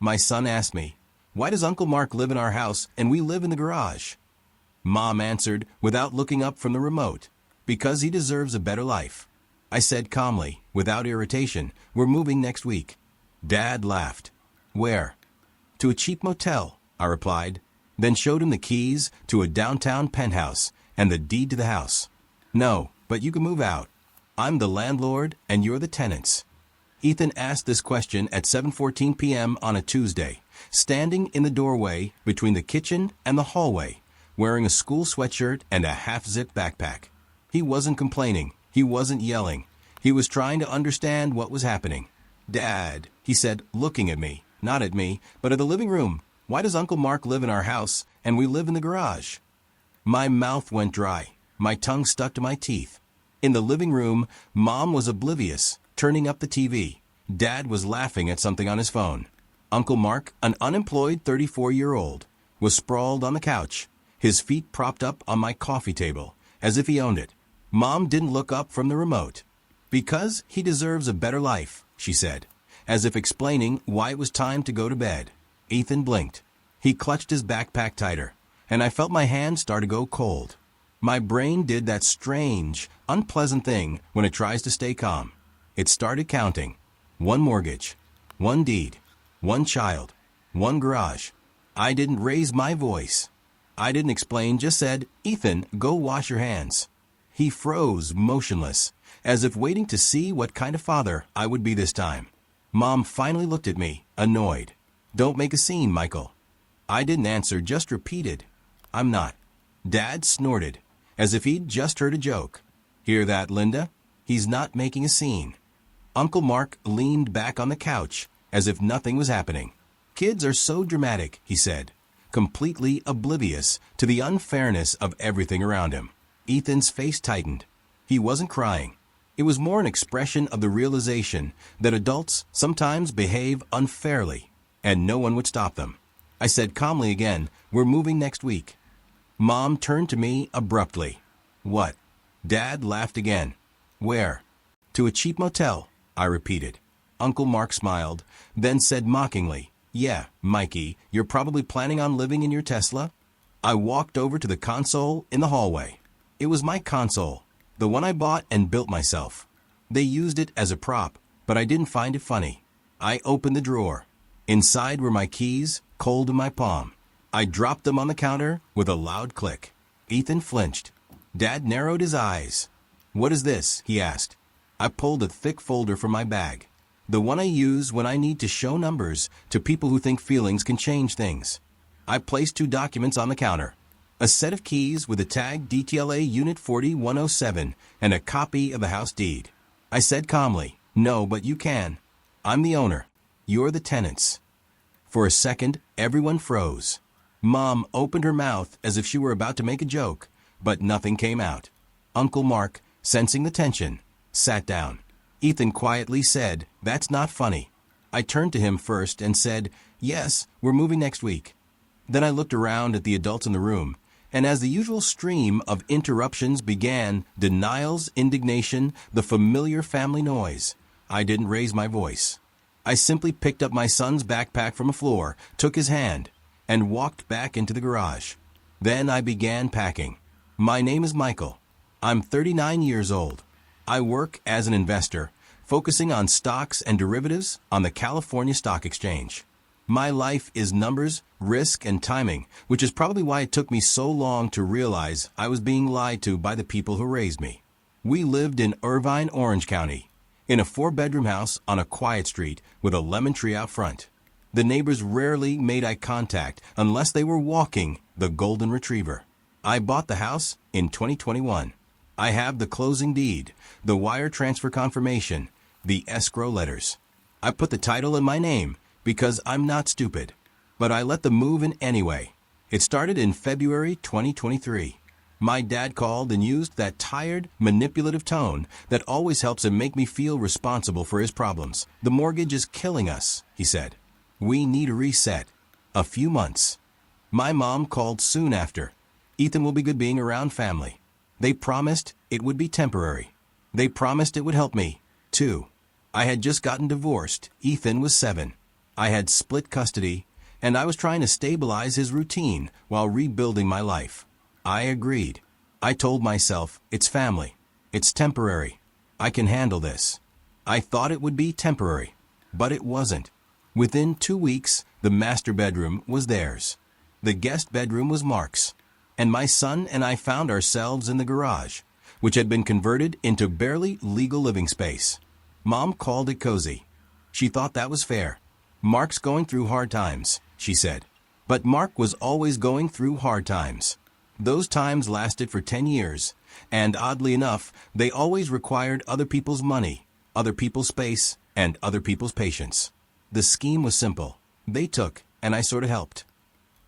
My son asked me, "Why does Uncle Mark live in our house and we live in the garage?" Mom answered without looking up from the remote, "Because he deserves a better life." I said calmly, without irritation, "We're moving next week." Dad laughed. "Where?" "To a cheap motel," I replied, then showed him the keys to a downtown penthouse and the deed to the house. "No, but you can move out. I'm the landlord and you're the tenants." Ethan asked this question at 7:14 p.m. on a Tuesday, standing in the doorway between the kitchen and the hallway, wearing a school sweatshirt and a half-zip backpack. He wasn't complaining. He wasn't yelling. He was trying to understand what was happening. "Dad," he said, looking at me, not at me, but at the living room, "why does Uncle Mark live in our house and we live in the garage?" My mouth went dry. My tongue stuck to my teeth. In the living room, Mom was oblivious, turning up the TV. Dad was laughing at something on his phone. Uncle Mark, an unemployed 34-year-old, was sprawled on the couch, his feet propped up on my coffee table, as if he owned it. Mom didn't look up from the remote. "Because he deserves a better life," she said, as if explaining why it was time to go to bed. Ethan blinked. He clutched his backpack tighter, and I felt my hand start to go cold. My brain did that strange, unpleasant thing when it tries to stay calm. It started counting. 1 mortgage, 1 deed, 1 child, 1 garage. I didn't raise my voice. I didn't explain, just said, "Ethan, go wash your hands." He froze, motionless, as if waiting to see what kind of father I would be this time. Mom finally looked at me, annoyed. "Don't make a scene, Michael." I didn't answer, just repeated, "I'm not." Dad snorted, as if he'd just heard a joke. "Hear that, Linda? He's not making a scene." Uncle Mark leaned back on the couch, as if nothing was happening. "Kids are so dramatic," he said, completely oblivious to the unfairness of everything around him. Ethan's face tightened. He wasn't crying. It was more an expression of the realization that adults sometimes behave unfairly, and no one would stop them. I said calmly again, "We're moving next week." Mom turned to me abruptly. "What?" Dad laughed again. "Where?" "To a cheap motel," I repeated. Uncle Mark smiled, then said mockingly, "Yeah, Mikey, you're probably planning on living in your Tesla?" I walked over to the console in the hallway. It was my console, the one I bought and built myself. They used it as a prop, but I didn't find it funny. I opened the drawer. Inside were my keys, cold in my palm. I dropped them on the counter with a loud click. Ethan flinched. Dad narrowed his eyes. "What is this?" he asked. I pulled a thick folder from my bag, the one I use when I need to show numbers to people who think feelings can change things. I placed 2 documents on the counter. A set of keys with a tag DTLA Unit 40107 and a copy of the house deed. I said calmly, "No, but you can. I'm the owner. You're the tenants." For a second, everyone froze. Mom opened her mouth as if she were about to make a joke, but nothing came out. Uncle Mark, sensing the tension, sat down. Ethan quietly said, "That's not funny." I turned to him first and said, "Yes, we're moving next week." Then I looked around at the adults in the room, and as the usual stream of interruptions began, denials, indignation, the familiar family noise, I didn't raise my voice. I simply picked up my son's backpack from the floor, took his hand, and walked back into the garage. Then I began packing. My name is Michael. I'm 39 years old. I work as an investor, focusing on stocks and derivatives on the California Stock Exchange. My life is numbers, risk, and timing, which is probably why it took me so long to realize I was being lied to by the people who raised me. We lived in Irvine, Orange County, in a 4-bedroom house on a quiet street with a lemon tree out front. The neighbors rarely made eye contact unless they were walking the golden retriever. I bought the house in 2021. I have the closing deed, the wire transfer confirmation, the escrow letters. I put the title in my name because I'm not stupid, but I let them move in anyway. It started in February 2023. My dad called and used that tired, manipulative tone that always helps him make me feel responsible for his problems. "The mortgage is killing us," he said. "We need a reset. A few months." My mom called soon after. "Ethan will be good being around family." They promised it would be temporary. They promised it would help me, too. I had just gotten divorced. Ethan was 7. I had split custody, and I was trying to stabilize his routine while rebuilding my life. I agreed. I told myself, it's family. It's temporary. I can handle this. I thought it would be temporary, but it wasn't. Within 2 weeks, the master bedroom was theirs. The guest bedroom was Mark's, and my son and I found ourselves in the garage, which had been converted into barely legal living space. Mom called it cozy. She thought that was fair. Mark's going through hard times, she said. But Mark was always going through hard times. Those times lasted for 10 years, and oddly enough, they always required other people's money, other people's space, and other people's patience. The scheme was simple. They took, and I sort of helped.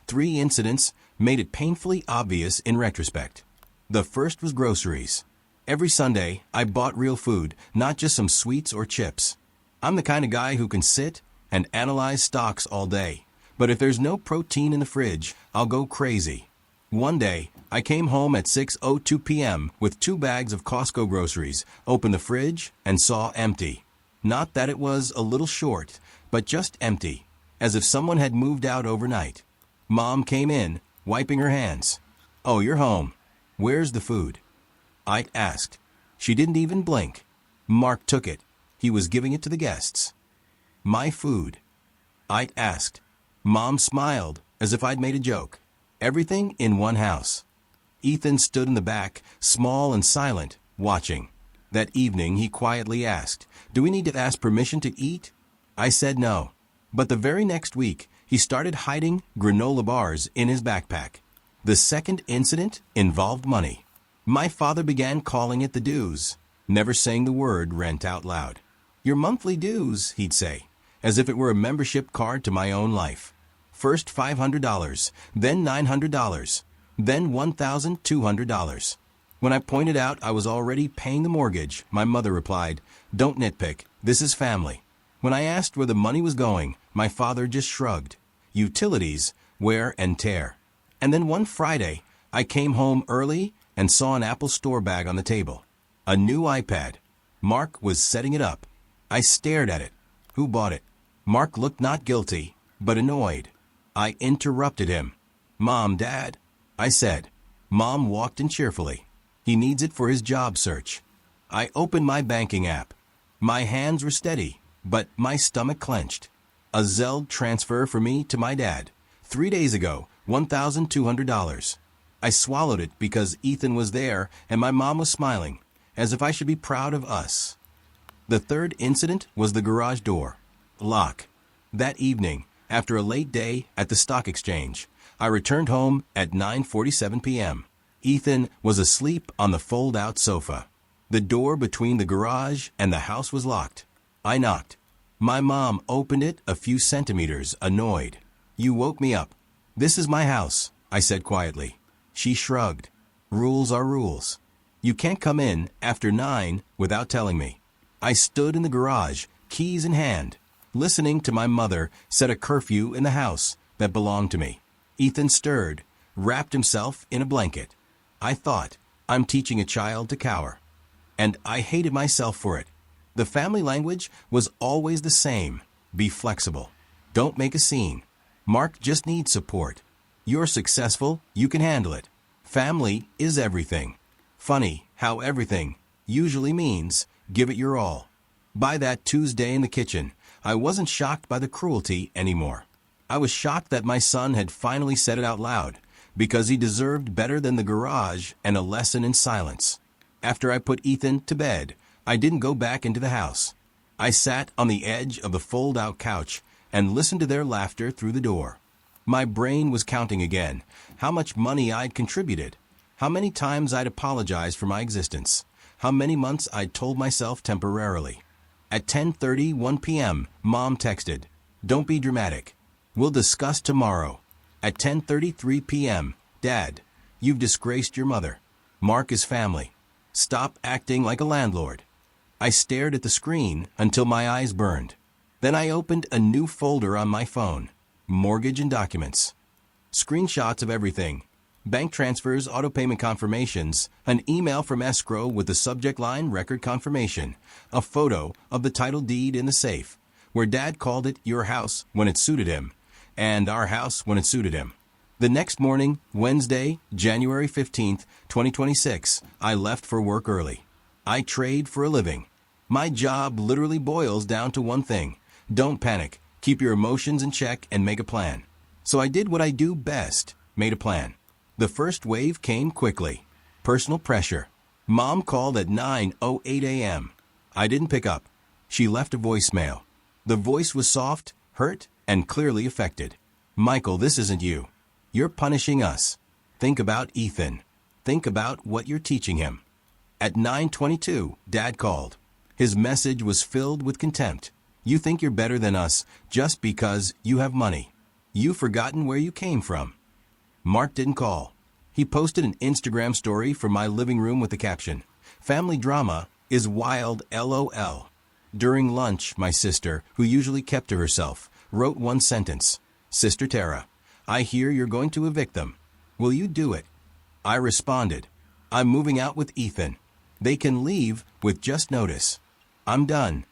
3 incidents made it painfully obvious in retrospect. The first was groceries. Every Sunday, I bought real food, not just some sweets or chips. I'm the kind of guy who can sit and analyze stocks all day, but if there's no protein in the fridge, I'll go crazy. One day, I came home at 6:02 p.m. with 2 bags of Costco groceries, opened the fridge, and saw empty. Not that it was a little short, but just empty, as if someone had moved out overnight. Mom came in, wiping her hands. "Oh, you're home. Where's the food?" I asked. She didn't even blink. Mark took it. He was giving it to the guests. "My food?" I asked. Mom smiled, as if I'd made a joke. Everything in one house. Ethan stood in the back, small and silent, watching. That evening, he quietly asked, "Do we need to ask permission to eat?" I said no. But the very next week, he started hiding granola bars in his backpack. The second incident involved money. My father began calling it the dues, never saying the word rent out loud. "Your monthly dues," he'd say, as if it were a membership card to my own life. First $500, then $900, then $1,200. When I pointed out I was already paying the mortgage, my mother replied, "Don't nitpick, this is family." When I asked where the money was going, my father just shrugged. Utilities, wear and tear. And then one Friday, I came home early and saw an Apple Store bag on the table. A new iPad. Mark was setting it up. I stared at it. Who bought it? Mark looked not guilty, but annoyed. I interrupted him. "Mom, Dad," I said. Mom walked in cheerfully. "He needs it for his job search." I opened my banking app. My hands were steady, but my stomach clenched. A Zelle transfer for me to my dad. 3 days ago, $1,200. I swallowed it because Ethan was there and my mom was smiling, as if I should be proud of us. The third incident was the garage door. Lock. That evening, after a late day at the stock exchange, I returned home at 9:47 p.m. Ethan was asleep on the fold-out sofa. The door between the garage and the house was locked. I knocked. My mom opened it a few centimeters, annoyed. "You woke me up." "This is my house," I said quietly. She shrugged. "Rules are rules. You can't come in after 9 without telling me." I stood in the garage, keys in hand, listening to my mother set a curfew in the house that belonged to me. Ethan stirred, wrapped himself in a blanket. I thought, I'm teaching a child to cower. And I hated myself for it. The family language was always the same. Be flexible. Don't make a scene. Mark just needs support. You're successful, you can handle it. Family is everything. Funny how everything usually means give it your all. By that Tuesday in the kitchen, I wasn't shocked by the cruelty anymore. I was shocked that my son had finally said it out loud, because he deserved better than the garage and a lesson in silence. After I put Ethan to bed, I didn't go back into the house. I sat on the edge of the fold-out couch and listened to their laughter through the door. My brain was counting again how much money I'd contributed, how many times I'd apologized for my existence, how many months I'd told myself temporarily. At 10:31 p.m., Mom texted, "Don't be dramatic. We'll discuss tomorrow." At 10:33 p.m., "Dad, you've disgraced your mother. Mark is family. Stop acting like a landlord." I stared at the screen until my eyes burned. Then I opened a new folder on my phone. Mortgage and documents. Screenshots of everything. Bank transfers, auto payment confirmations, an email from escrow with the subject line record confirmation, a photo of the title deed in the safe, where Dad called it your house when it suited him, and our house when it suited him. The next morning, Wednesday, January 15th, 2026, I left for work early. I trade for a living. My job literally boils down to one thing. Don't panic. Keep your emotions in check and make a plan. So I did what I do best, made a plan. The first wave came quickly. Personal pressure. Mom called at 9:08 a.m. I didn't pick up. She left a voicemail. The voice was soft, hurt, and clearly affected. Michael, this isn't you. You're punishing us. Think about Ethan. Think about what you're teaching him. At 9:22, Dad called. His message was filled with contempt. You think you're better than us just because you have money. You've forgotten where you came from. Mark didn't call. He posted an Instagram story from my living room with the caption, "Family drama is wild, LOL." During lunch, my sister, who usually kept to herself, wrote one sentence. "Sister Tara, I hear you're going to evict them. Will you do it?" I responded, "I'm moving out with Ethan. They can leave with just notice. I'm done."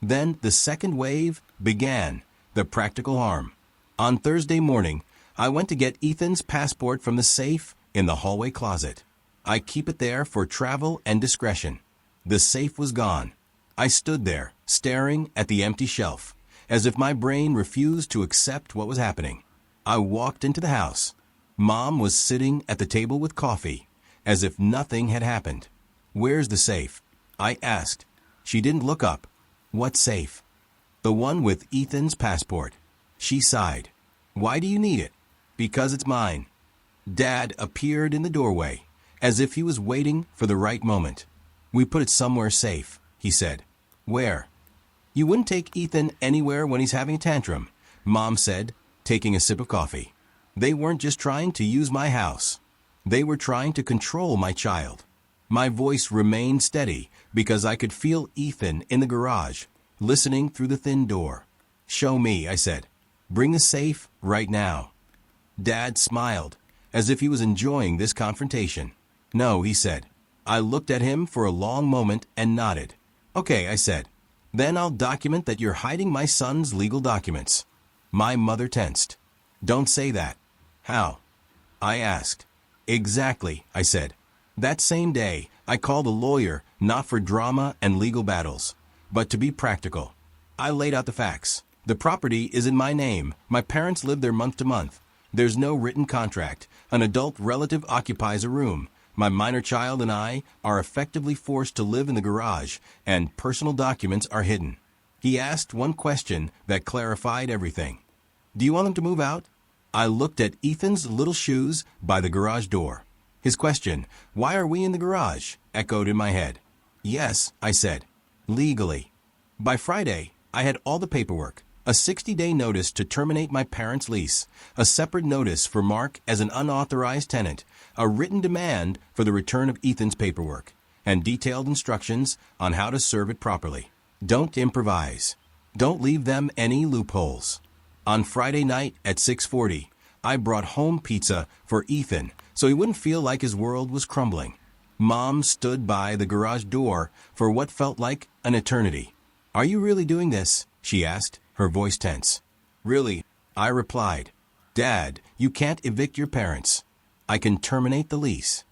Then the second wave began, the practical harm. On Thursday morning, I went to get Ethan's passport from the safe in the hallway closet. I keep it there for travel and discretion. The safe was gone. I stood there, staring at the empty shelf, as if my brain refused to accept what was happening. I walked into the house. Mom was sitting at the table with coffee, as if nothing had happened. "Where's the safe?" I asked. She didn't look up. "What safe?" "The one with Ethan's passport." She sighed. "Why do you need it?" "Because it's mine." Dad appeared in the doorway, as if he was waiting for the right moment. "We put it somewhere safe," he said. "Where?" "You wouldn't take Ethan anywhere when he's having a tantrum," Mom said, taking a sip of coffee. "They weren't just trying to use my house. They were trying to control my child." My voice remained steady because I could feel Ethan in the garage, listening through the thin door. "Show me," I said. "Bring the safe right now." Dad smiled, as if he was enjoying this confrontation. "No," he said. I looked at him for a long moment and nodded. "Okay," I said. "Then I'll document that you're hiding my son's legal documents." My mother tensed. "Don't say that." "How?" I asked. "Exactly," I said. That same day, I called a lawyer not for drama and legal battles, but to be practical. I laid out the facts. The property is in my name. My parents live there month to month. There's no written contract. An adult relative occupies a room. My minor child and I are effectively forced to live in the garage, and personal documents are hidden. He asked one question that clarified everything. "Do you want them to move out?" I looked at Ethan's little shoes by the garage door. His question, "Why are we in the garage?" echoed in my head. "Yes," I said. "Legally." By Friday, I had all the paperwork. A 60-day notice to terminate my parents' lease, a separate notice for Mark as an unauthorized tenant, a written demand for the return of Ethan's paperwork, and detailed instructions on how to serve it properly. Don't improvise. Don't leave them any loopholes. On Friday night at 6:40, I brought home pizza for Ethan so he wouldn't feel like his world was crumbling. Mom stood by the garage door for what felt like an eternity. "Are you really doing this?" she asked, her voice tense. "Really," I replied. "Dad, you can't evict your parents. I can terminate the lease.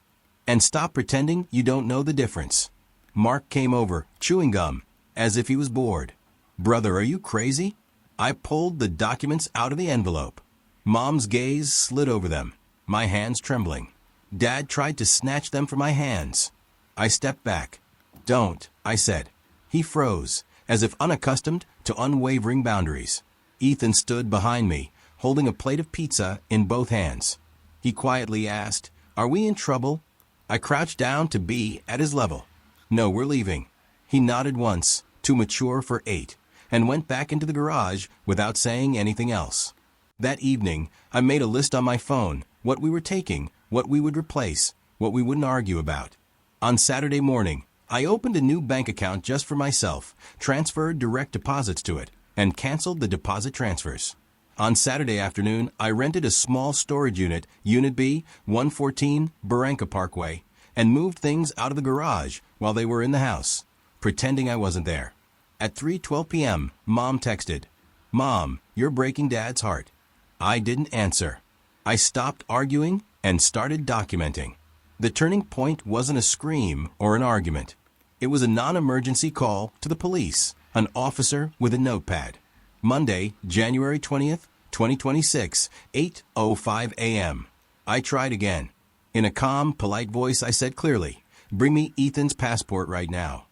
And stop pretending you don't know the difference." Mark came over, chewing gum, as if he was bored. "Brother, are you crazy?" I pulled the documents out of the envelope. Mom's gaze slid over them, my hands trembling. Dad tried to snatch them from my hands. I stepped back. "Don't," I said. He froze, as if unaccustomed to unwavering boundaries. Ethan stood behind me, holding a plate of pizza in both hands. He quietly asked, "Are we in trouble?" I crouched down to be at his level. "No, we're leaving." He nodded once, too mature for 8, and went back into the garage without saying anything else. That evening, I made a list on my phone, what we were taking, what we would replace, what we wouldn't argue about. On Saturday morning, I opened a new bank account just for myself, transferred direct deposits to it, and canceled the deposit transfers. On Saturday afternoon, I rented a small storage unit, Unit B, 114 Barranca Parkway, and moved things out of the garage while they were in the house, pretending I wasn't there. At 3:12 p.m., Mom texted, "Mom, you're breaking Dad's heart." I didn't answer. I stopped arguing and started documenting. The turning point wasn't a scream or an argument. It was a non-emergency call to the police, an officer with a notepad. Monday, January 20th, 2026, 8:05 a.m. I tried again. In a calm, polite voice, I said clearly, "Bring me Ethan's passport right now."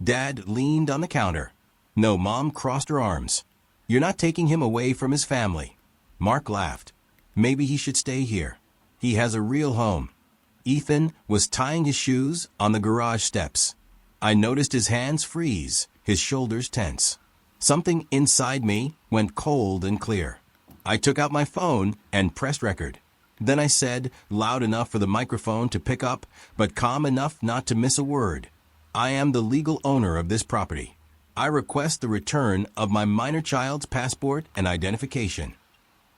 Dad leaned on the counter. No, Mom crossed her arms. "You're not taking him away from his family." Mark laughed. "Maybe he should stay here. He has a real home." Ethan was tying his shoes on the garage steps. I noticed his hands freeze, his shoulders tense. Something inside me went cold and clear. I took out my phone and pressed record. Then I said, loud enough for the microphone to pick up, but calm enough not to miss a word, "I am the legal owner of this property. I request the return of my minor child's passport and identification."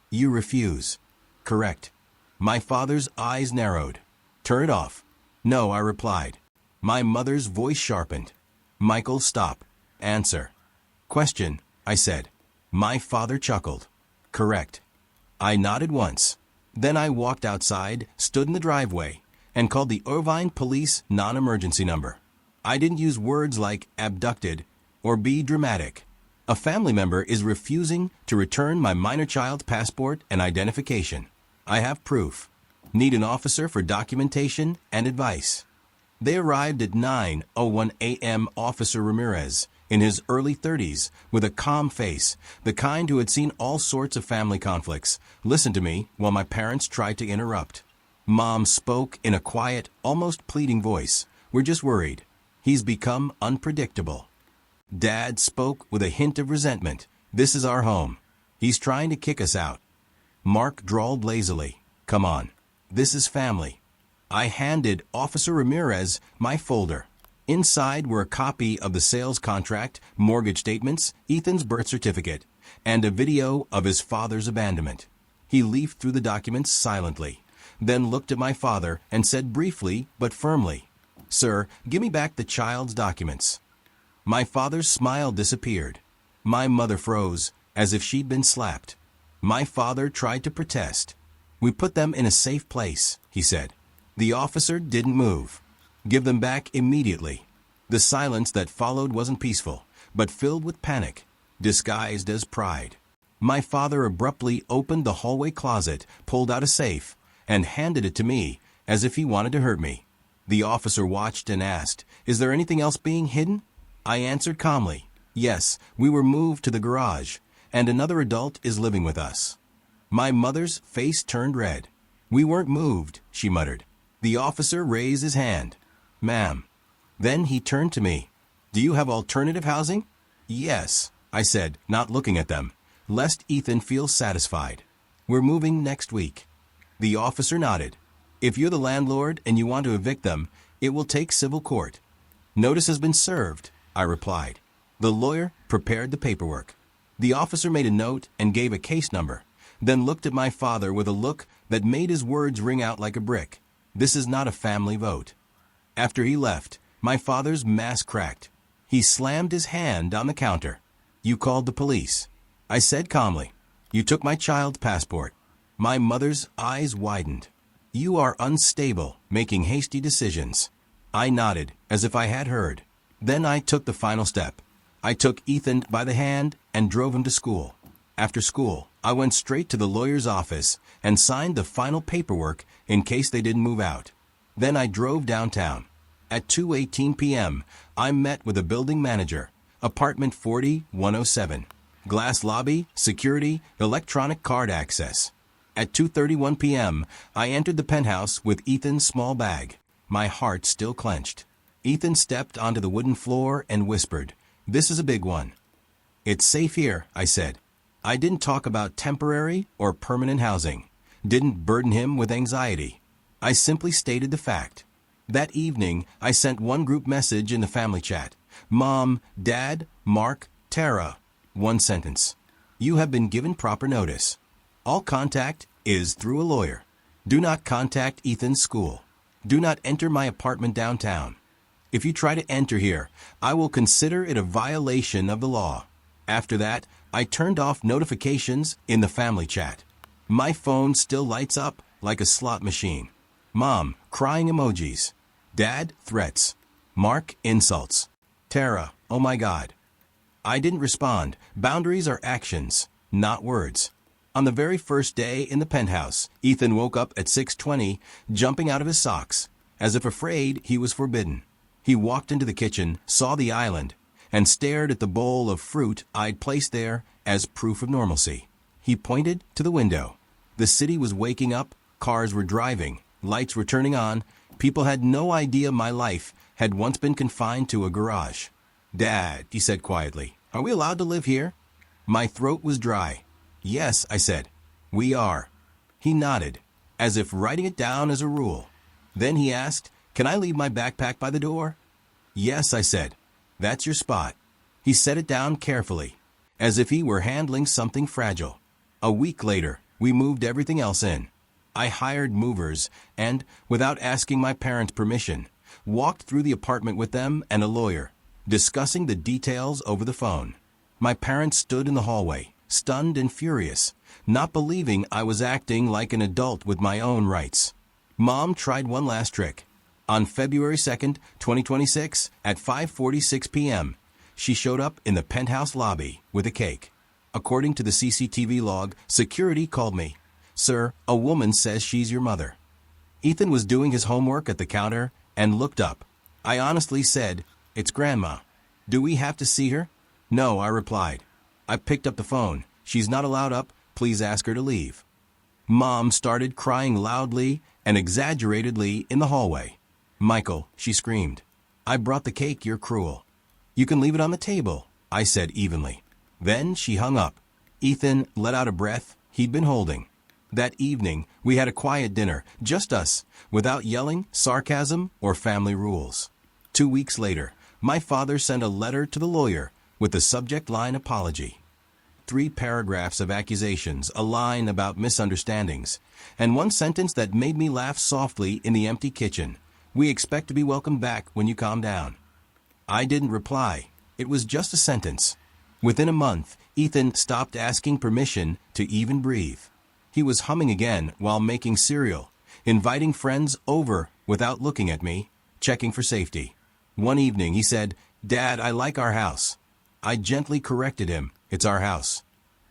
"You refuse." "Correct." My father's eyes narrowed. "Turn it off." "No," I replied. My mother's voice sharpened. "Michael, stop. Answer." "Question," I said. My father chuckled. "Correct." I nodded once. Then I walked outside, stood in the driveway, and called the Irvine police non-emergency number. I didn't use words like abducted or be dramatic. A family member is refusing to return my minor child's passport and identification. I have proof. Need an officer for documentation and advice. They arrived at 9:01 a.m. Officer Ramirez, in his early 30s, with a calm face, the kind who had seen all sorts of family conflicts, listened to me while my parents tried to interrupt. Mom spoke in a quiet, almost pleading voice. "We're just worried. He's become unpredictable." Dad spoke with a hint of resentment. "This is our home. He's trying to kick us out." Mark drawled lazily. "Come on. This is family." I handed Officer Ramirez my folder. Inside were a copy of the sales contract, mortgage statements, Ethan's birth certificate, and a video of his father's abandonment. He leafed through the documents silently, then looked at my father and said briefly but firmly, "Sir, give me back the child's documents." My father's smile disappeared. My mother froze, as if she'd been slapped. My father tried to protest. "We put them in a safe place," he said. The officer didn't move. "Give them back immediately." The silence that followed wasn't peaceful, but filled with panic, disguised as pride. My father abruptly opened the hallway closet, pulled out a safe, and handed it to me, as if he wanted to hurt me. The officer watched and asked, "Is there anything else being hidden?" I answered calmly, "Yes, we were moved to the garage, and another adult is living with us." My mother's face turned red. "We weren't moved," she muttered. The officer raised his hand. "Ma'am." Then he turned to me. "Do you have alternative housing?" "Yes," I said, not looking at them, lest Ethan feel satisfied. "We're moving next week." The officer nodded. "If you're the landlord and you want to evict them, it will take civil court." "Notice has been served," I replied. The lawyer prepared the paperwork. The officer made a note and gave a case number, then looked at my father with a look that made his words ring out like a brick. "This is not a family vote." After he left, my father's mask cracked. He slammed his hand on the counter. "You called the police." I said calmly. "You took my child's passport." My mother's eyes widened. "You are unstable, making hasty decisions." I nodded, as if I had heard. Then I took the final step. I took Ethan by the hand and drove him to school. After school, I went straight to the lawyer's office and signed the final paperwork in case they didn't move out. Then I drove downtown. At 2:18 p.m., I met with a building manager, apartment 40-107. Glass lobby, security, electronic card access. At 2:31 p.m., I entered the penthouse with Ethan's small bag. My heart still clenched. Ethan stepped onto the wooden floor and whispered, "This is a big one." "It's safe here," I said. I didn't talk about temporary or permanent housing. Didn't burden him with anxiety. I simply stated the fact. That evening, I sent one group message in the family chat. "Mom, Dad, Mark, Tara." One sentence. "You have been given proper notice. All contact is through a lawyer. Do not contact Ethan's school. Do not enter my apartment downtown." If you try to enter here, I will consider it a violation of the law. After that, I turned off notifications in the family chat. My phone still lights up like a slot machine. Mom, crying emojis. Dad, threats. Mark, insults. Tara, oh my God. I didn't respond. Boundaries are actions, not words. On the very first day in the penthouse, Ethan woke up at 6:20, jumping out of his socks, as if afraid he was forbidden. He walked into the kitchen, saw the island, and stared at the bowl of fruit I'd placed there as proof of normalcy. He pointed to the window. The city was waking up, cars were driving, lights were turning on. People had no idea my life had once been confined to a garage. Dad, he said quietly, are we allowed to live here? My throat was dry. Yes, I said. We are. He nodded, as if writing it down as a rule. Then he asked, can I leave my backpack by the door? Yes, I said. That's your spot. He set it down carefully, as if he were handling something fragile. A week later, we moved everything else in. I hired movers and, without asking my parents' permission, walked through the apartment with them and a lawyer, discussing the details over the phone. My parents stood in the hallway, stunned and furious, not believing I was acting like an adult with my own rights. Mom tried one last trick. On February 2nd, 2026, at 5:46 p.m., she showed up in the penthouse lobby with a cake. According to the CCTV log, security called me. Sir, a woman says she's your mother. Ethan was doing his homework at the counter and looked up. I honestly said, it's Grandma. Do we have to see her? No, I replied. I picked up the phone. She's not allowed up. Please ask her to leave. Mom started crying loudly and exaggeratedly in the hallway. Michael, she screamed. I brought the cake, you're cruel. You can leave it on the table, I said evenly. Then she hung up. Ethan let out a breath he'd been holding. That evening, we had a quiet dinner, just us, without yelling, sarcasm, or family rules. 2 weeks later, my father sent a letter to the lawyer with the subject line apology. 3 paragraphs of accusations, a line about misunderstandings, and 1 sentence that made me laugh softly in the empty kitchen. We expect to be welcomed back when you calm down. I didn't reply. It was just a sentence. Within a month, Ethan stopped asking permission to even breathe. He was humming again while making cereal, inviting friends over without looking at me, checking for safety. One evening he said, Dad, I like our house. I gently corrected him, it's our house.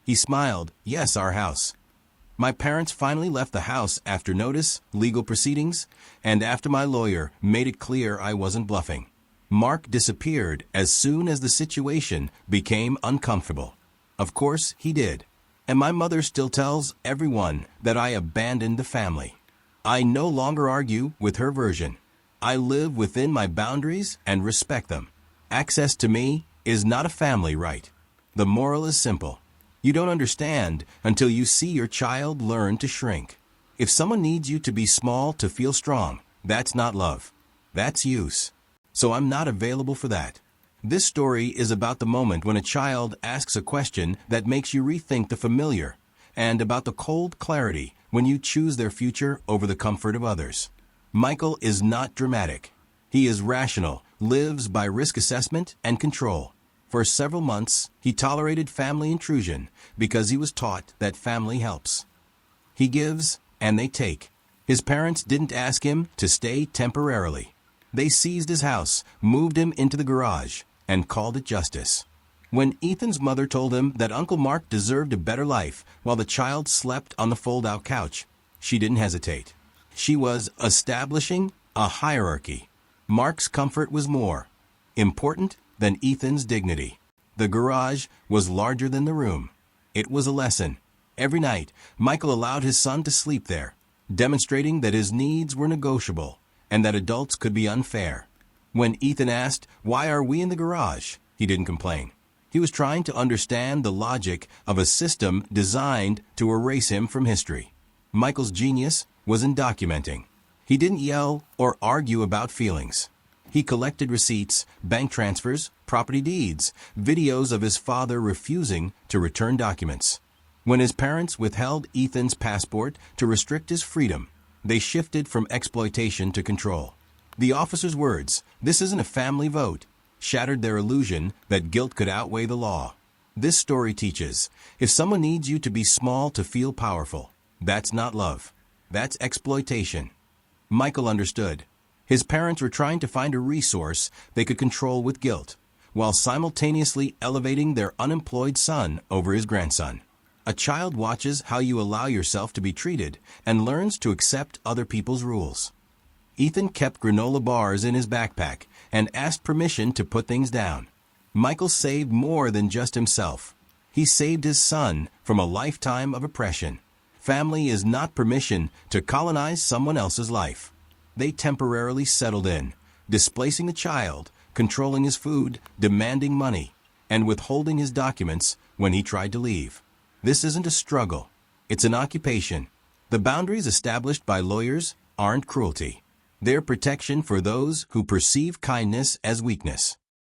He smiled, yes, our house. My parents finally left the house after notice, legal proceedings, and after my lawyer made it clear I wasn't bluffing. Mark disappeared as soon as the situation became uncomfortable. Of course, he did. And my mother still tells everyone that I abandoned the family. I no longer argue with her version. I live within my boundaries and respect them. Access to me is not a family right. The moral is simple. You don't understand until you see your child learn to shrink. If someone needs you to be small to feel strong, that's not love. That's use. So I'm not available for that. This story is about the moment when a child asks a question that makes you rethink the familiar, and about the cold clarity when you choose their future over the comfort of others. Michael is not dramatic. He is rational, lives by risk assessment and control. For several months, he tolerated family intrusion because he was taught that family helps. He gives, and they take. His parents didn't ask him to stay temporarily. They seized his house, moved him into the garage, and called it justice. When Ethan's mother told him that Uncle Mark deserved a better life while the child slept on the fold-out couch, she didn't hesitate. She was establishing a hierarchy. Mark's comfort was more important than Ethan's dignity. The garage was larger than the room. It was a lesson. Every night, Michael allowed his son to sleep there, demonstrating that his needs were negotiable and that adults could be unfair. When Ethan asked, "Why are we in the garage?" he didn't complain. He was trying to understand the logic of a system designed to erase him from history. Michael's genius was in documenting. He didn't yell or argue about feelings. He collected receipts, bank transfers, property deeds, videos of his father refusing to return documents. When his parents withheld Ethan's passport to restrict his freedom, they shifted from exploitation to control. The officer's words, "This isn't a family vote," shattered their illusion that guilt could outweigh the law. This story teaches, if someone needs you to be small to feel powerful, that's not love. That's exploitation. Michael understood. His parents were trying to find a resource they could control with guilt, while simultaneously elevating their unemployed son over his grandson. A child watches how you allow yourself to be treated and learns to accept other people's rules. Ethan kept granola bars in his backpack and asked permission to put things down. Michael saved more than just himself. He saved his son from a lifetime of oppression. Family is not permission to colonize someone else's life. They temporarily settled in, displacing the child, controlling his food, demanding money, and withholding his documents when he tried to leave. This isn't a struggle. It's an occupation. The boundaries established by lawyers aren't cruelty. They're protection for those who perceive kindness as weakness.